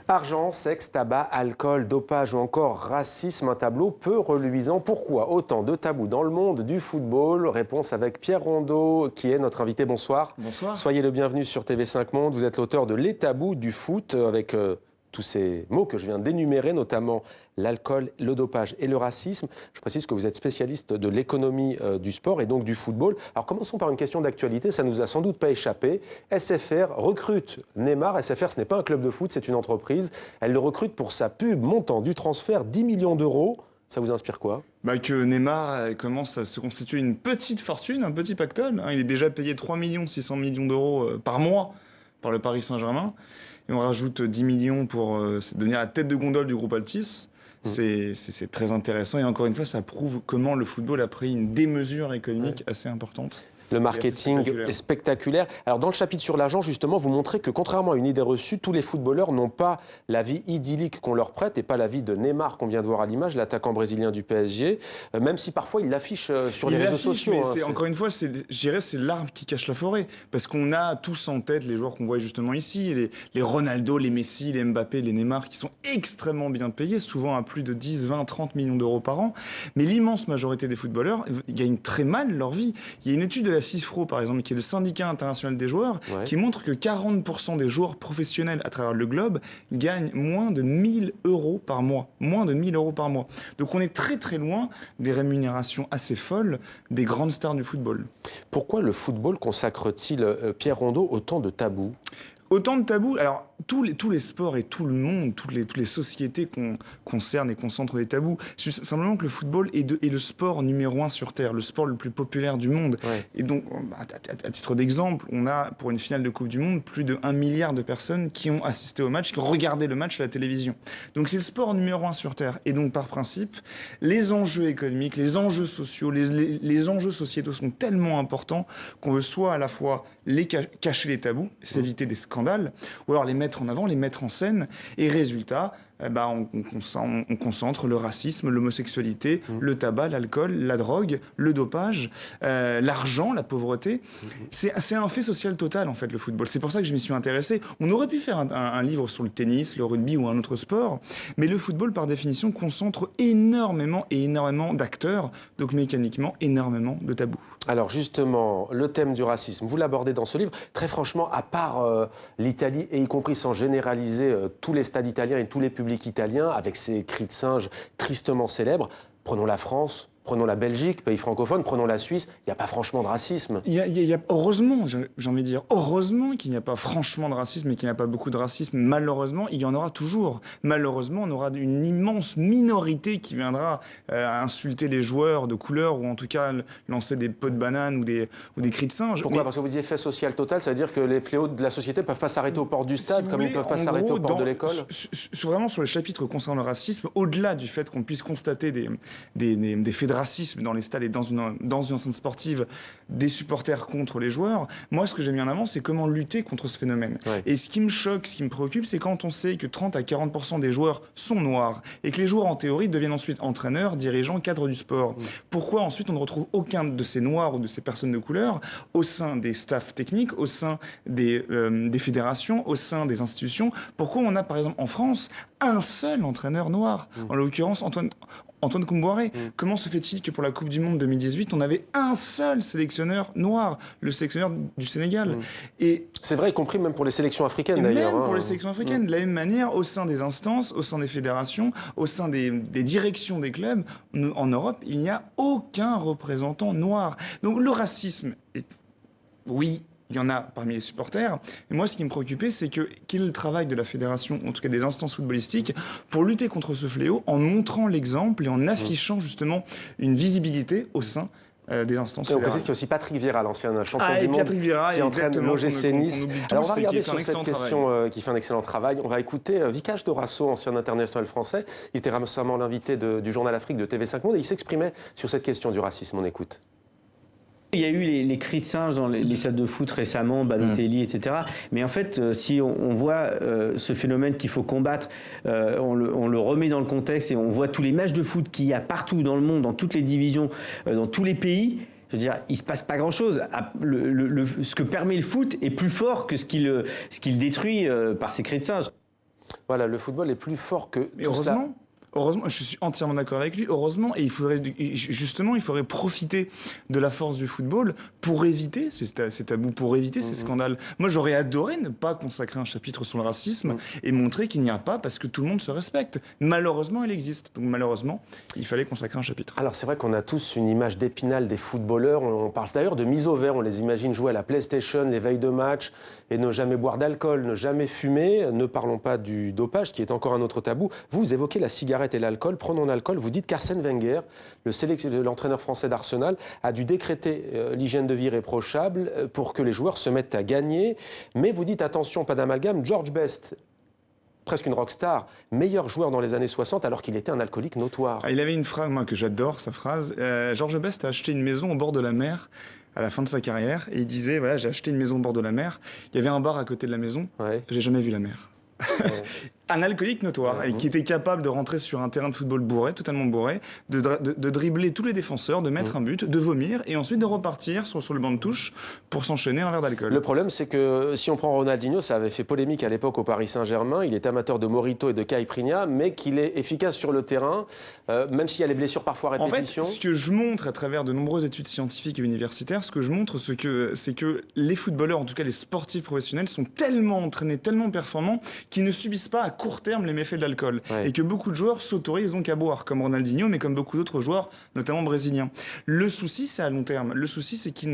Argent, sexe, tabac, alcool, dopage ou encore racisme, un tableau peu reluisant. Pourquoi autant de tabous dans le monde du football? Réponse avec Pierre Rondeau, qui est notre invité. Bonsoir. Bonsoir. Soyez le bienvenu sur TV5 Monde. Vous êtes l'auteur de Les tabous du foot, avec tous ces mots que je viens d'énumérer, notamment l'alcool, le dopage et le racisme. Je précise que vous êtes spécialiste de l'économie du sport et donc du football. Alors commençons par une question d'actualité, ça ne nous a sans doute pas échappé. SFR recrute Neymar. SFR, ce n'est pas un club de foot, c'est une entreprise. Elle le recrute pour sa pub, montant du transfert 10 millions d'euros. Ça vous inspire quoi? Que Neymar commence à se constituer une petite fortune, un petit pactole. Il est déjà payé 3 600 000 d'euros par mois par le Paris Saint-Germain. Et on rajoute 10 millions pour devenir la tête de gondole du groupe Altis. C'est très intéressant. Et encore une fois, ça prouve comment le football a pris une démesure économique assez importante. Le marketing est spectaculaire. Alors dans le chapitre sur l'argent, justement, vous montrez que contrairement à une idée reçue, tous les footballeurs n'ont pas la vie idyllique qu'on leur prête et pas la vie de Neymar qu'on vient de voir à l'image, l'attaquant brésilien du PSG, même si parfois il l'affiche sur les réseaux sociaux. Mais encore une fois, je dirais c'est l'arbre qui cache la forêt. Parce qu'on a tous en tête les joueurs qu'on voit justement ici, les Ronaldo, les Messi, les Mbappé, les Neymar, qui sont extrêmement bien payés, souvent à plus de 10, 20, 30 millions d'euros par an. Mais l'immense majorité des footballeurs gagnent très mal leur vie. Il y a une étude de la FIFPro, par exemple, qui est le syndicat international des joueurs, qui montre que 40% des joueurs professionnels à travers le globe gagnent moins de 1 000 euros par mois. Moins de 1 000 euros par mois. Donc on est très très loin des rémunérations assez folles des grandes stars du football. Pourquoi le football consacre-t-il, Pierre Rondeau, autant de tabous? Autant de tabous. Alors, tous les sports et tout le monde, toutes les sociétés concernent et concentrent des tabous. Juste simplement que le football est le sport numéro 1 sur Terre, le sport le plus populaire du monde. Et donc, à titre d'exemple, on a, pour une finale de Coupe du Monde, plus de 1 milliard de personnes qui ont assisté au match, qui ont regardé le match à la télévision. Donc, c'est le sport numéro 1 sur Terre. Et donc, par principe, les enjeux économiques, les enjeux sociaux, les enjeux sociétaux sont tellement importants qu'on veut soit à la fois cacher les tabous, s'éviter des scandales, ou alors les mettre en avant, les mettre en scène, et résultat, on concentre le racisme, l'homosexualité, le tabac, l'alcool, la drogue, le dopage, l'argent, la pauvreté. C'est un fait social total, en fait, le football. C'est pour ça que je m'y suis intéressé. On aurait pu faire un livre sur le tennis, le rugby ou un autre sport, mais le football, par définition, concentre énormément d'acteurs, donc mécaniquement, énormément de tabous. Alors justement, le thème du racisme, vous l'abordez dans ce livre. Très franchement, à part l'Italie, et y compris sans généraliser tous les stades italiens et tous les publics italiens, avec ces cris de singe tristement célèbres, prenons la France, prenons la Belgique, pays francophone, prenons la Suisse, il n'y a pas franchement de racisme. Heureusement, j'ai envie de dire, heureusement qu'il n'y a pas franchement de racisme et qu'il n'y a pas beaucoup de racisme. Malheureusement, il y en aura toujours. Malheureusement, on aura une immense minorité qui viendra insulter les joueurs de couleur ou en tout cas lancer des pots de banane ou des cris de singe. Pourquoi? Parce que vous disiez fait social total, ça veut dire que les fléaux de la société ne peuvent pas s'arrêter aux portes du stade, comme ils ne peuvent pas s'arrêter aux portes de l'école. Vraiment sur le chapitre concernant le racisme, au-delà du fait qu'on puisse constater des faits de racisme dans les stades et dans une enceinte sportive, des supporters contre les joueurs, moi ce que j'ai mis en avant c'est comment lutter contre ce phénomène. Et ce qui me choque, ce qui me préoccupe, c'est quand on sait que 30 à 40% des joueurs sont noirs et que les joueurs en théorie deviennent ensuite entraîneurs, dirigeants, cadres du sport. Pourquoi ensuite on ne retrouve aucun de ces noirs ou de ces personnes de couleur au sein des staffs techniques, au sein des fédérations, au sein des institutions? Pourquoi on a par exemple en France un seul entraîneur noir, en l'occurrence Antoine Koumboiré? Comment se fait-il que pour la Coupe du Monde 2018, on avait un seul sélectionneur noir, le sélectionneur du Sénégal? Et c'est vrai, y compris même pour les sélections africaines d'ailleurs. Même pour les sélections africaines, de la même manière, au sein des instances, au sein des fédérations, au sein des directions des clubs, en Europe, il n'y a aucun représentant noir. Donc le racisme, oui, il y en a parmi les supporters. Et moi, ce qui me préoccupait, c'est quel est le travail de la fédération, en tout cas des instances footballistiques, pour lutter contre ce fléau en montrant l'exemple et en affichant justement une visibilité au sein des instances fédérales. On précise qu'il y a aussi Patrick Vieira, l'ancien champion du monde, Patrick Vieira, qui entraîne l'OGC Nice. Alors on va regarder sur cette question qui fait un excellent travail. On va écouter Vikash Dorasso, ancien international français. Il était récemment l'invité du Journal Afrique de TV5 Monde et il s'exprimait sur cette question du racisme. On écoute. Il y a eu les cris de singe dans les stades de foot récemment, Balotelli, etc. Mais en fait, si on voit ce phénomène qu'il faut combattre, on le remet dans le contexte et on voit tous les matchs de foot qu'il y a partout dans le monde, dans toutes les divisions, dans tous les pays. Je veux dire, il ne se passe pas grand-chose. Ce que permet le foot est plus fort que ce qu'il détruit par ses cris de singe. Voilà, le football est plus fort que Mais tout cela. heureusement, je suis entièrement d'accord avec lui. Heureusement, et il faudrait profiter de la force du football pour éviter ces tabous, pour éviter ces scandales. Moi, j'aurais adoré ne pas consacrer un chapitre sur le racisme et montrer qu'il n'y a pas parce que tout le monde se respecte. Malheureusement, il existe. Donc malheureusement, il fallait consacrer un chapitre. Alors c'est vrai qu'on a tous une image d'Épinal des footballeurs. On parle d'ailleurs de mise au vert. On les imagine jouer à la PlayStation, les veilles de match et ne jamais boire d'alcool, ne jamais fumer. Ne parlons pas du dopage qui est encore un autre tabou. Vous évoquez la cigarette et l'alcool. Prenons l'alcool. Vous dites qu'Arsène Wenger, l'entraîneur français d'Arsenal, a dû décréter l'hygiène de vie irréprochable pour que les joueurs se mettent à gagner. Mais vous dites attention, pas d'amalgame. George Best, presque une rockstar, meilleur joueur dans les années 60 alors qu'il était un alcoolique notoire. Il avait une phrase, moi, que j'adore, sa phrase. George Best a acheté une maison au bord de la mer à la fin de sa carrière. Et il disait, voilà, j'ai acheté une maison au bord de la mer. Il y avait un bar à côté de la maison. Ouais. J'ai jamais vu la mer. Un alcoolique notoire et qui était capable de rentrer sur un terrain de football bourré, totalement bourré, de dribbler tous les défenseurs, de mettre un but, de vomir et ensuite de repartir sur le banc de touche pour s'enchaîner un verre d'alcool. Le problème, c'est que si on prend Ronaldinho, ça avait fait polémique à l'époque au Paris Saint-Germain. Il est amateur de Mojito et de caipirinha, mais qu'il est efficace sur le terrain, même s'il y a les blessures parfois à répétition. En fait, ce que je montre à travers de nombreuses études scientifiques et universitaires, ce que je montre, c'est que les footballeurs, en tout cas les sportifs professionnels, sont tellement entraînés, tellement performants, qu'ils ne subissent pas à court terme les méfaits de l'alcool. Ouais. Et que beaucoup de joueurs s'autorisent donc à boire, comme Ronaldinho, mais comme beaucoup d'autres joueurs, notamment brésiliens. Le souci, c'est à long terme. Le souci, c'est qu'ils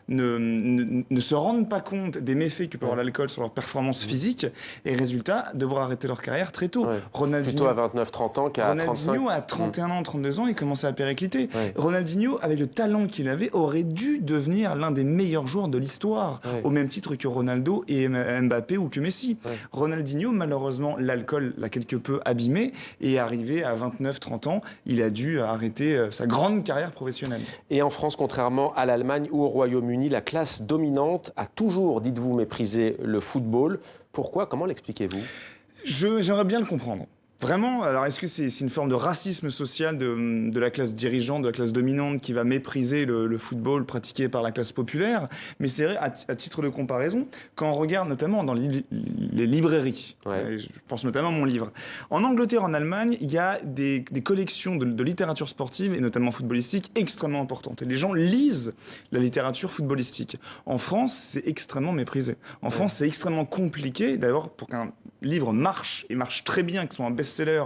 ne se rendent pas compte des méfaits que peut avoir l'alcool sur leur performance physique, et résultat, devoir arrêter leur carrière très tôt. Ouais. Ronaldinho, Plutôt à 29-30 ans qu'à 35. Ronaldinho, à 31 ans, 32 ans, il commençait à péricliter. Ouais. Ronaldinho, avec le talent qu'il avait, aurait dû devenir l'un des meilleurs joueurs de l'histoire, Ouais. au même titre que Ronaldo et Mbappé ou que Messi. Ouais. Ronaldinho, malheureusement, l'alcool l'a quelque peu abîmé, et arrivé à 29-30 ans, il a dû arrêter sa grande carrière professionnelle. Et en France, contrairement à l'Allemagne ou au Royaume-Uni, la classe dominante a toujours, dites-vous, méprisé le football. Pourquoi? Comment l'expliquez-vous? J'aimerais bien le comprendre. Vraiment, alors est-ce que c'est une forme de racisme social de la classe dirigeante, de la classe dominante qui va mépriser le football pratiqué par la classe populaire? Mais c'est vrai, à titre de comparaison, quand on regarde notamment dans les librairies, je pense notamment à mon livre, en Angleterre, en Allemagne, il y a des collections de littérature sportive, et notamment footballistique, extrêmement importantes. Et les gens lisent la littérature footballistique. En France, c'est extrêmement méprisé. En France, c'est extrêmement compliqué, d'ailleurs, pour qu'un livre marche, et marche très bien, que ce soit un best-seller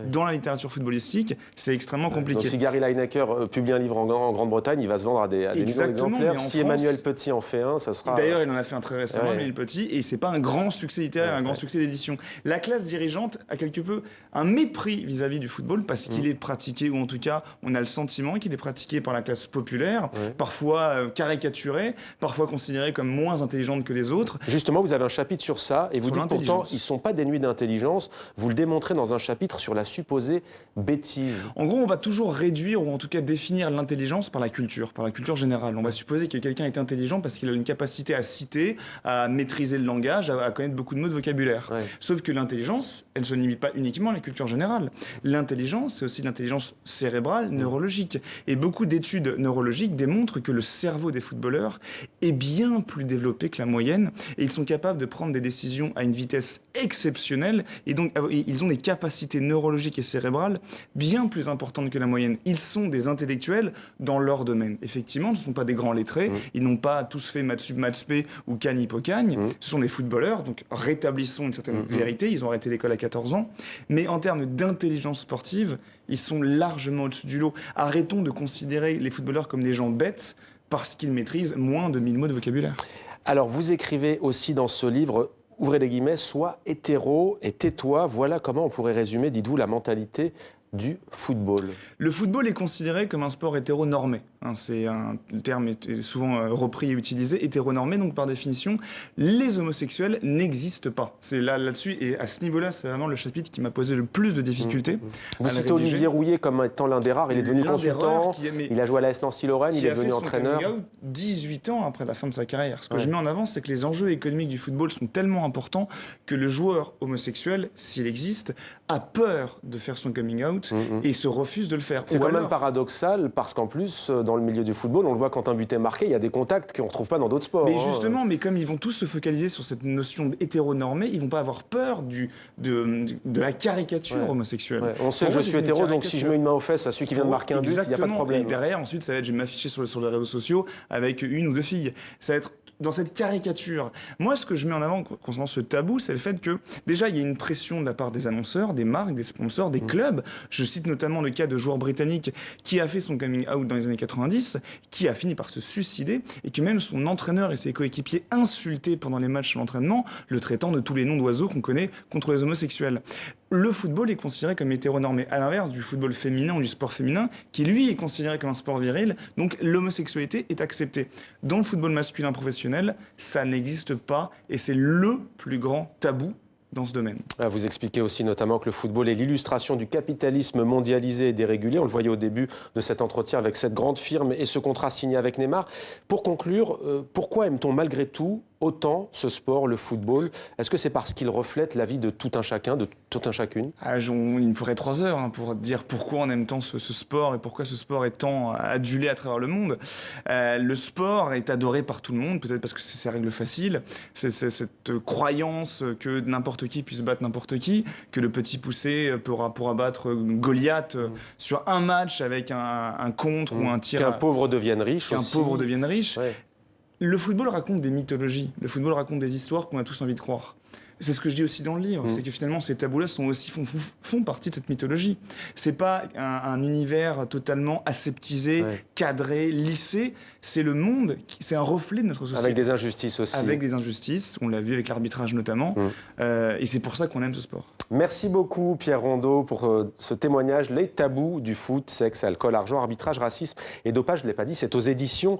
dans la littérature footballistique, c'est extrêmement compliqué. Donc si Gary Lineker publie un livre en Grande-Bretagne, il va se vendre à des millions d'exemplaires. Si Emmanuel Petit en fait un, ça sera... D'ailleurs, il en a fait un très récemment, Emmanuel Petit, et c'est pas un grand succès littéraire, un grand succès d'édition. La classe dirigeante a quelque peu un mépris vis-à-vis du football, parce qu'il est pratiqué, ou en tout cas, on a le sentiment qu'il est pratiqué par la classe populaire, parfois caricaturé, parfois considéré comme moins intelligente que les autres. Justement, vous avez un chapitre sur ça, et vous dites pourtant, ils sont pas dénués d'intelligence. Vous le démontrez dans un chapitre sur la supposée bêtise. En gros, on va toujours réduire, ou en tout cas définir l'intelligence par la culture générale. On va supposer que quelqu'un est intelligent parce qu'il a une capacité à citer, à maîtriser le langage, à connaître beaucoup de mots de vocabulaire. Sauf que l'intelligence, elle ne se limite pas uniquement à la culture générale. L'intelligence, c'est aussi l'intelligence cérébrale, neurologique. Et beaucoup d'études neurologiques démontrent que le cerveau des footballeurs est bien plus développé que la moyenne, et ils sont capables de prendre des décisions à une vitesse exceptionnelle, et donc ils ont des capacités neurologiques et cérébrales bien plus importantes que la moyenne. Ils sont des intellectuels dans leur domaine. Effectivement, ce ne sont pas des grands lettrés, ils n'ont pas tous fait maths sup, maths spé ou cagne hippocagne, ce sont des footballeurs, donc rétablissons une certaine vérité, ils ont arrêté l'école à 14 ans, mais en termes d'intelligence sportive, ils sont largement au-dessus du lot. Arrêtons de considérer les footballeurs comme des gens bêtes parce qu'ils maîtrisent moins de 1000 mots de vocabulaire. Alors, vous écrivez aussi dans ce livre, ouvrez les guillemets, sois hétéro et tais-toi. Voilà comment on pourrait résumer, dites-vous, la mentalité du football. Le football est considéré comme un sport hétéronormé. C'est un terme souvent repris et utilisé, hétéronormé. Donc par définition, les homosexuels n'existent pas. C'est là-dessus, et à ce niveau-là, c'est vraiment le chapitre qui m'a posé le plus de difficultés. Vous citez Olivier Rouillet comme étant l'un des rares. Il est devenu consultant, il a joué à l'AS Nancy-Lorraine, il est devenu entraîneur. 18 ans après la fin de sa carrière. Ce que je mets en avant, c'est que les enjeux économiques du football sont tellement importants que le joueur homosexuel, s'il existe, a peur de faire son coming out burn-out et se refusent de le faire. C'est quand même paradoxal parce qu'en plus, dans le milieu du football, on le voit quand un but est marqué, il y a des contacts qu'on ne retrouve pas dans d'autres sports. Mais justement, mais comme ils vont tous se focaliser sur cette notion hétéronormée, ils vont pas avoir peur de la caricature homosexuelle. On sait que je suis hétéro, donc si je mets une main aux fesses à celui qui vient de marquer un but, il n'y a pas de problème. Et derrière, ensuite, ça va être, je vais m'afficher sur les réseaux sociaux avec une ou deux filles. Ça va être dans cette caricature. Moi, ce que je mets en avant concernant ce tabou, c'est le fait que, déjà, il y a une pression de la part des annonceurs, des marques, des sponsors, des clubs. Je cite notamment le cas de joueur britannique qui a fait son coming out dans les années 90, qui a fini par se suicider, et que même son entraîneur et ses coéquipiers insultaient pendant les matchs de l'entraînement, le traitant de tous les noms d'oiseaux qu'on connaît contre les homosexuels. Le football est considéré comme hétéronormé, à l'inverse du football féminin ou du sport féminin, qui lui est considéré comme un sport viril, donc l'homosexualité est acceptée. Dans le football masculin professionnel, ça n'existe pas, et c'est le plus grand tabou dans ce domaine. Vous expliquez aussi notamment que le football est l'illustration du capitalisme mondialisé et dérégulé. On le voyait au début de cet entretien avec cette grande firme et ce contrat signé avec Neymar. Pour conclure, pourquoi aime-t-on malgré tout autant ce sport, le football? Est-ce que c'est parce qu'il reflète la vie de tout un chacun, de tout un chacune? Il me faudrait 3 heures pour dire pourquoi on aime tant ce sport et pourquoi ce sport est tant adulé à travers le monde. Le sport est adoré par tout le monde, peut-être parce que c'est ses règles faciles, c'est cette croyance que n'importe qui puisse battre n'importe qui, que le petit poussé pourra battre Goliath sur un match avec un contre ou un tir. Qu'un pauvre devienne riche aussi. Qu'un pauvre devienne riche. Ouais. Le football raconte des mythologies, le football raconte des histoires qu'on a tous envie de croire. C'est ce que je dis aussi dans le livre, c'est que finalement ces tabous-là font partie de cette mythologie. C'est pas un univers totalement aseptisé, cadré, lissé. C'est le monde, c'est un reflet de notre société. Avec des injustices aussi. Avec des injustices, on l'a vu avec l'arbitrage notamment. Et c'est pour ça qu'on aime ce sport. Merci beaucoup Pierre Rondeau pour ce témoignage. Les tabous du foot, sexe, alcool, argent, arbitrage, racisme et dopage, je ne l'ai pas dit, c'est aux éditions